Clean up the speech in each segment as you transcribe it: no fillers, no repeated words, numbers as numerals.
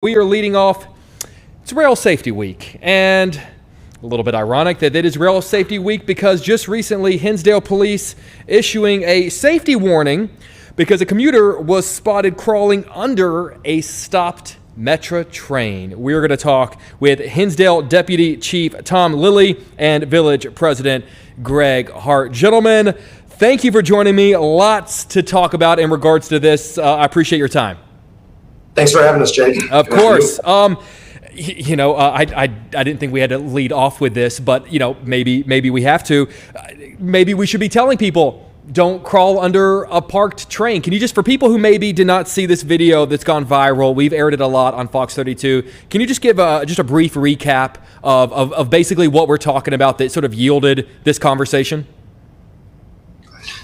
We are leading off, it's Rail Safety Week, and a little bit ironic that it is Rail Safety Week because just recently Hinsdale police issuing a safety warning because a commuter was spotted crawling under a stopped Metra train. We're going to talk with Hinsdale Deputy Chief Tom Lilly and Village President Greg Hart. Gentlemen, thank you for joining me. Lots to talk about in regards to this. I appreciate your time. Thanks for having us, Jake. Of course. I didn't think we had to lead off with this, but maybe we have to. Maybe we should be telling people don't crawl under a parked train. Can you just, for people who maybe did not see this video that's gone viral, we've aired it a lot on Fox 32. Can you just give just a brief recap of basically what we're talking about that sort of yielded this conversation?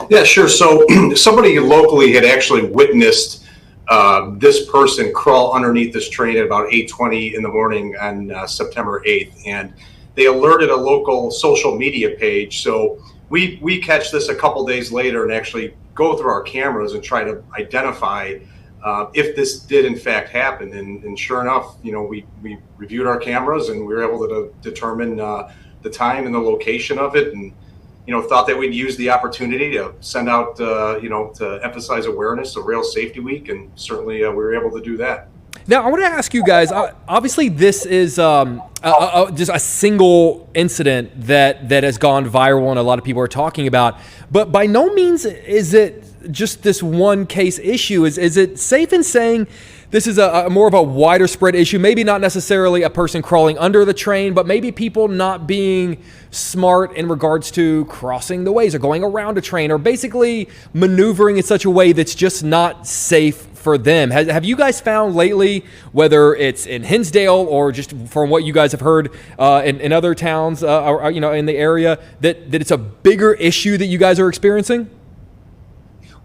Yeah, sure. So somebody locally had actually witnessed this person crawl underneath this train at about 8:20 in the morning on September 8th, and they alerted a local social media page. So we catch this a couple days later and actually go through our cameras and try to identify if this did in fact happen. And sure enough, we reviewed our cameras and we were able to determine the time and the location of it, and thought that we'd use the opportunity to send out, to emphasize awareness of Rail Safety Week, and certainly we were able to do that. Now, I want to ask you guys, obviously this is just a single incident that has gone viral and a lot of people are talking about, but by no means is it just this one case issue. Is it safe in saying this is a more of a wider spread issue? Maybe not necessarily a person crawling under the train, but maybe people not being smart in regards to crossing the ways or going around a train or basically maneuvering in such a way that's just not safe for them. Have you guys found lately, whether it's in Hinsdale or just from what you guys have heard in other towns or in the area, that it's a bigger issue that you guys are experiencing?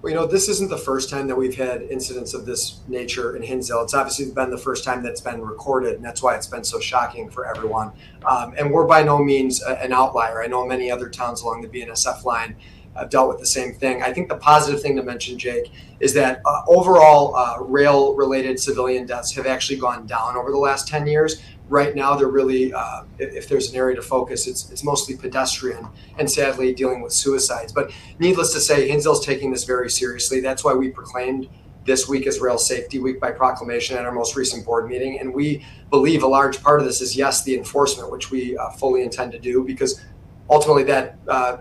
Well, this isn't the first time that we've had incidents of this nature in Hinsdale. It's obviously been the first time that's been recorded, and that's why it's been so shocking for everyone. And we're by no means an outlier. I know many other towns along the BNSF line have dealt with the same thing. I think the positive thing to mention, Jake, is that overall rail-related civilian deaths have actually gone down over the last 10 years. Right now, they're really, if there's an area to focus, it's mostly pedestrian and sadly dealing with suicides. But needless to say, Hinsdale's taking this very seriously. That's why we proclaimed this week as Rail Safety Week by proclamation at our most recent board meeting. And we believe a large part of this is, yes, the enforcement, which we fully intend to do, because ultimately that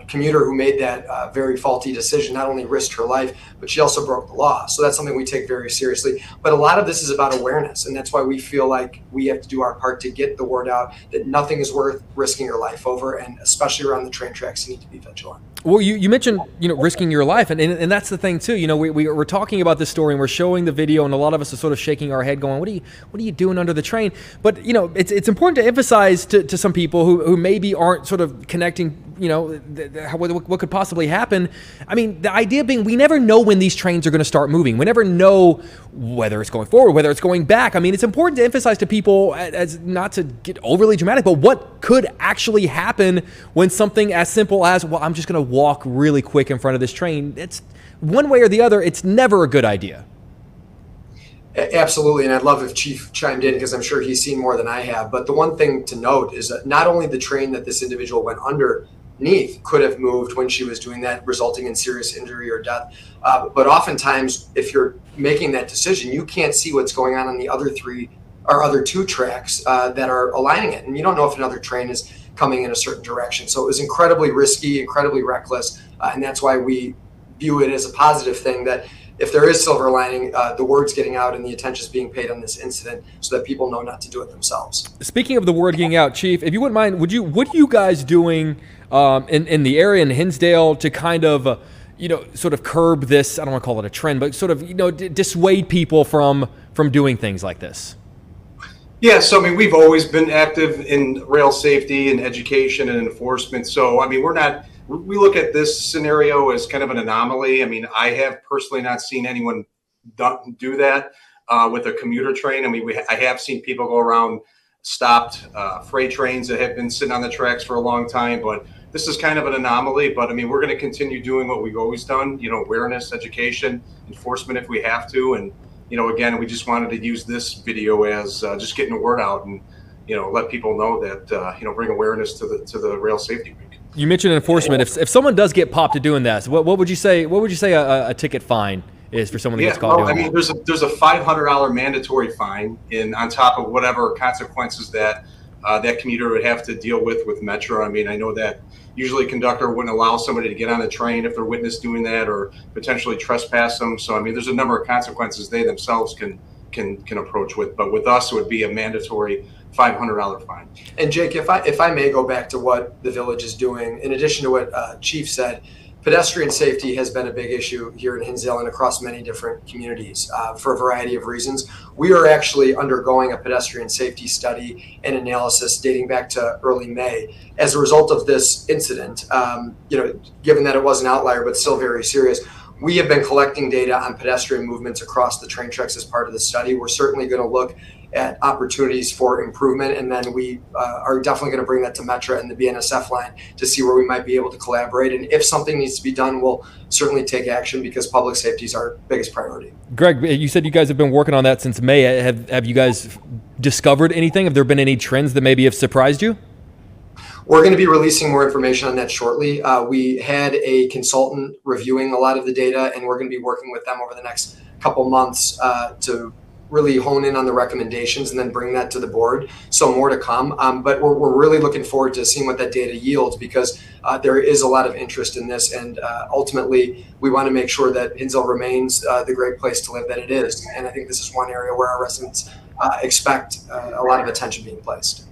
commuter who made that very faulty decision not only risked her life, but she also broke the law. So that's something we take very seriously. But a lot of this is about awareness, and that's why we feel like we have to do our part to get the word out that nothing is worth risking your life over, and especially around the train tracks, you need to be vigilant. Well, you mentioned risking your life, and that's the thing too. We're talking about this story and we're showing the video, and a lot of us are sort of shaking our head, going, "What are you doing under the train?" But it's important to emphasize to some people who maybe aren't sort of connecting. What could possibly happen. I mean, the idea being we never know when these trains are going to start moving. We never know whether it's going forward, whether it's going back. I mean, it's important to emphasize to people, as not to get overly dramatic, but what could actually happen when something as simple as, well, I'm just going to walk really quick in front of this train. It's one way or the other. It's never a good idea. Absolutely, and I'd love if Chief chimed in because I'm sure he's seen more than I have. But the one thing to note is that not only the train that this individual went underneath could have moved when she was doing that, resulting in serious injury or death, but oftentimes if you're making that decision, you can't see what's going on the other two tracks that are aligning it, and you don't know if another train is coming in a certain direction. So it was incredibly risky, incredibly reckless, and that's why we view it as a positive thing that if there is silver lining, the word's getting out and the attention is being paid on this incident so that people know not to do it themselves. Speaking of the word getting out, Chief, if you wouldn't mind, what are you guys doing in the area in Hinsdale to kind of, sort of curb this, I don't want to call it a trend, but sort of, dissuade people from doing things like this? Yeah, so we've always been active in rail safety and education and enforcement. So we look at this scenario as kind of an anomaly. I have personally not seen anyone do that with a commuter train. I have seen people go around stopped freight trains that have been sitting on the tracks for a long time, but this is kind of an anomaly. But we're going to continue doing what we've always done, awareness, education, enforcement if we have to. And again, we just wanted to use this video as just getting the word out and, let people know that, bring awareness to the Rail Safety Week. You mentioned enforcement. If someone does get popped to doing that, what would you say? What would you say a ticket fine is for someone that gets caught doing that? There's a $500 mandatory fine on top of whatever consequences that that commuter would have to deal with Metra. I know that usually a conductor wouldn't allow somebody to get on the train if they're witnessed doing that, or potentially trespass them. So there's a number of consequences they themselves can approach with. But with us, it would be a mandatory $500 fine. And Jake, if I may go back to what the village is doing, in addition to what Chief said, pedestrian safety has been a big issue here in Hinsdale and across many different communities for a variety of reasons. We are actually undergoing a pedestrian safety study and analysis dating back to early May. As a result of this incident, given that it was an outlier but still very serious, we have been collecting data on pedestrian movements across the train tracks as part of the study. We're certainly going to look at opportunities for improvement, and then we are definitely going to bring that to Metra and the BNSF line to see where we might be able to collaborate. And if something needs to be done, we'll certainly take action because public safety is our biggest priority. Greg, you said you guys have been working on that since May. Have you guys discovered anything? Have there been any trends that maybe have surprised you? We're going to be releasing more information on that shortly. We had a consultant reviewing a lot of the data, and we're going to be working with them over the next couple months to really hone in on the recommendations and then bring that to the board. So more to come. But we're really looking forward to seeing what that data yields, because there is a lot of interest in this. And ultimately, we want to make sure that Hinsdale remains the great place to live that it is. And I think this is one area where our residents expect a lot of attention being placed.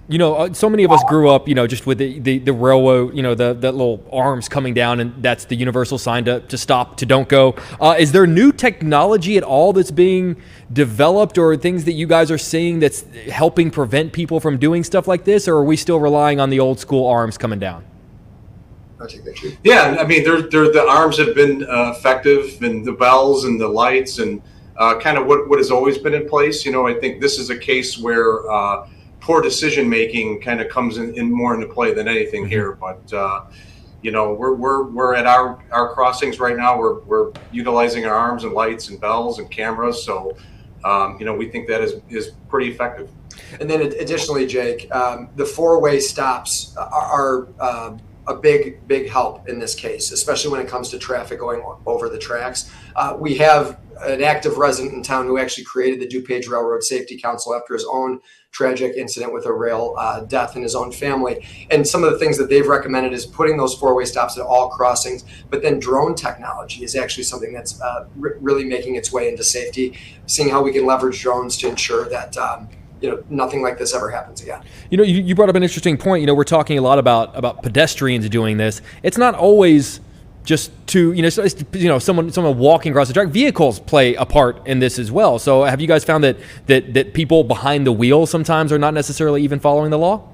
So many of us grew up, just with the railroad, that little arms coming down, and that's the universal sign to stop, to don't go. Is there new technology at all that's being developed, or things that you guys are seeing that's helping prevent people from doing stuff like this, or are we still relying on the old school arms coming down? Yeah, the arms have been effective, and the bells and the lights and kind of what has always been in place. I think this is a case where poor decision making kind of comes in more into play than anything here. But we're at our crossings right now. We're utilizing our arms and lights and bells and cameras. So we think that is pretty effective. And then additionally, Jake, the four-way stops are a big help in this case, especially when it comes to traffic going over the tracks. We have an active resident in town who actually created the DuPage Railroad Safety Council after his own tragic incident with a rail death in his own family. And some of the things that they've recommended is putting those four-way stops at all crossings, but then drone technology is actually something that's really making its way into safety, seeing how we can leverage drones to ensure that nothing like this ever happens again. You brought up an interesting point. We're talking a lot about pedestrians doing this. It's not always just to, someone walking across the track. Vehicles play a part in this as well. So have you guys found that people behind the wheel sometimes are not necessarily even following the law?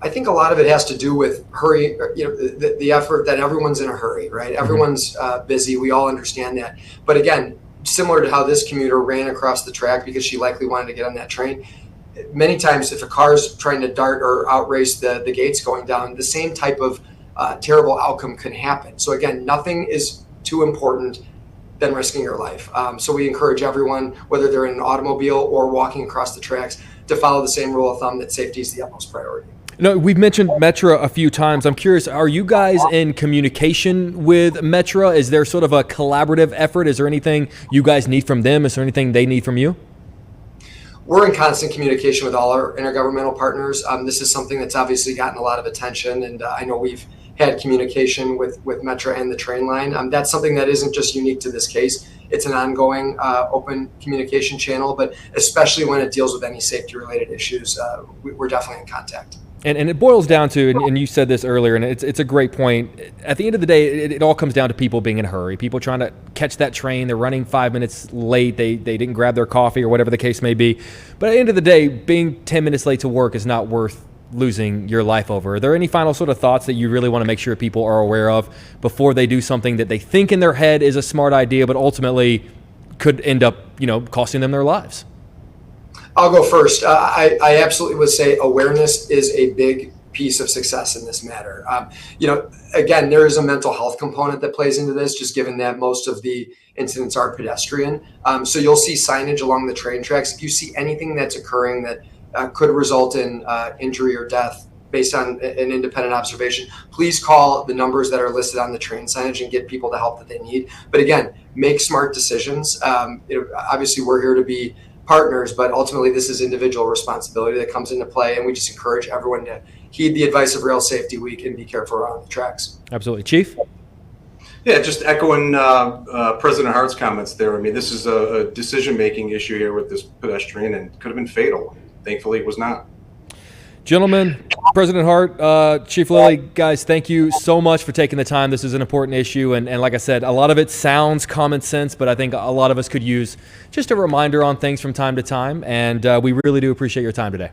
I think a lot of it has to do with hurry, the effort that everyone's in a hurry, right? Everyone's busy. We all understand that. But again, similar to how this commuter ran across the track because she likely wanted to get on that train, many times if a car's trying to dart or outrace the gates going down, the same type of terrible outcome can happen. So again, nothing is too important than risking your life. So we encourage everyone, whether they're in an automobile or walking across the tracks, to follow the same rule of thumb that safety is the utmost priority. We've mentioned Metra a few times. I'm curious, are you guys in communication with Metra? Is there sort of a collaborative effort? Is there anything you guys need from them? Is there anything they need from you? We're in constant communication with all our intergovernmental partners. This is something that's obviously gotten a lot of attention, and I know we've had communication with Metra and the train line. That's something that isn't just unique to this case. It's an ongoing open communication channel, but especially when it deals with any safety-related issues, we're definitely in contact. And it boils down to, and you said this earlier, and it's a great point. At the end of the day, it all comes down to people being in a hurry. People trying to catch that train. They're running 5 minutes late. They didn't grab their coffee or whatever the case may be. But at the end of the day, being 10 minutes late to work is not worth losing your life over. Are there any final sort of thoughts that you really want to make sure people are aware of before they do something that they think in their head is a smart idea, but ultimately could end up, costing them their lives? I'll go first. I absolutely would say awareness is a big piece of success in this matter. Again, there is a mental health component that plays into this, just given that most of the incidents are pedestrian. So you'll see signage along the train tracks. If you see anything that's occurring that could result in injury or death based on an independent observation, please call the numbers that are listed on the train signage and get people the help that they need. But again, make smart decisions. Obviously, we're here to be partners, but ultimately this is individual responsibility that comes into play, and we just encourage everyone to heed the advice of Rail Safety Week and be careful around the tracks. Absolutely. Chief? Yeah, just echoing President Hart's comments there. I mean, this is a decision-making issue here with this pedestrian, and could have been fatal. Thankfully, it was not. Gentlemen, President Hart, Chief Lilly, guys, thank you so much for taking the time. This is an important issue, and like I said, a lot of it sounds common sense, but I think a lot of us could use just a reminder on things from time to time, and we really do appreciate your time today.